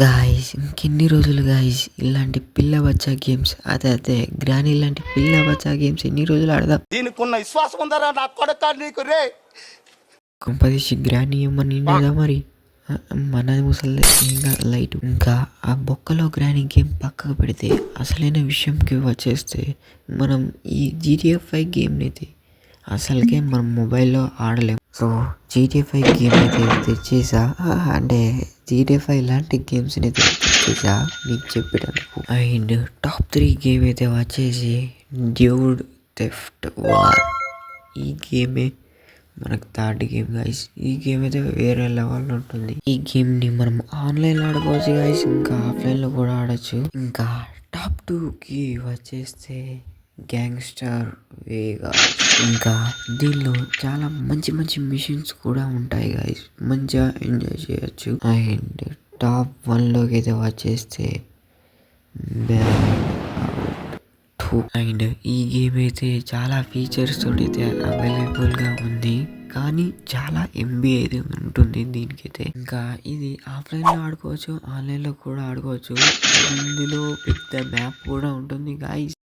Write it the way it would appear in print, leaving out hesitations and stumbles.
Guys ఇంకెన్ని రోజులు guys ఇలాంటి పిల్ల బచ్చా గేమ్స్ అదే గ్రానీ ఇలాంటి పిల్ల బచ్చా గేమ్స్ ఎన్ని రోజులు ఆడదాం. దీనికి ఉన్న విశ్వాసం ఉందరా నా కొడక నీకు రే. కొంపదీసి గ్రానీ ఏమని లేదా మరి మన ముసలి ఇంకా లైట్ ఇంకా ఆ బొక్కలో గ్రానీ గేమ్ పక్కకు పెడితే అసలైన విషయంకి వచ్చేస్తే మనం ఈ GTA 5 గేమ్ని అయితే అసలుకే మనం మొబైల్లో ఆడలేం. సో GTA 5 గేమ్ అయితే తెచ్చేసా, అంటే GTA 5 లాంటి గేమ్స్ని అయితే తెచ్చేసా మీకు చెప్పేటందుకు. అండ్ టాప్ 3 గేమ్ అయితే వచ్చేసి డ్యూడ్ థెఫ్ట్ వార్. ఈ గేమే మనకు థర్డ్ గేమ్ గైస్. ఈ గేమ్ అయితే వేరే లెవెల్ ఉంటుంది. ఈ గేమ్ని మనం ఆన్లైన్లో ఆడుకోవచ్చు గైస్, ఇంకా ఆఫ్లైన్లో కూడా ఆడచ్చు. ఇంకా టాప్ 2కి వచ్చేస్తే గ్యాంగ్స్టర్ వేగాస్. ఇంకా దీనిలో చాలా మంచి మంచి మిషన్స్ కూడా ఉంటాయి గైస్, మంచిగా ఎంజాయ్ చేయొచ్చు. అండ్ టాప్ 1లోకి అయితే వచ్చేస్తే అండ్ ఈ గేమ్ అయితే చాలా ఫీచర్స్ తోటి అయితే అవైలబుల్గా ఉంది, కానీ చాలా MB అయితే ఉంటుంది దీనికైతే. ఇంకా ఇది ఆఫ్లైన్లో ఆడుకోవచ్చు, ఆన్లైన్లో కూడా ఆడుకోవచ్చు. ఇందులో పెద్ద మ్యాప్ కూడా ఉంటుంది గాయస్.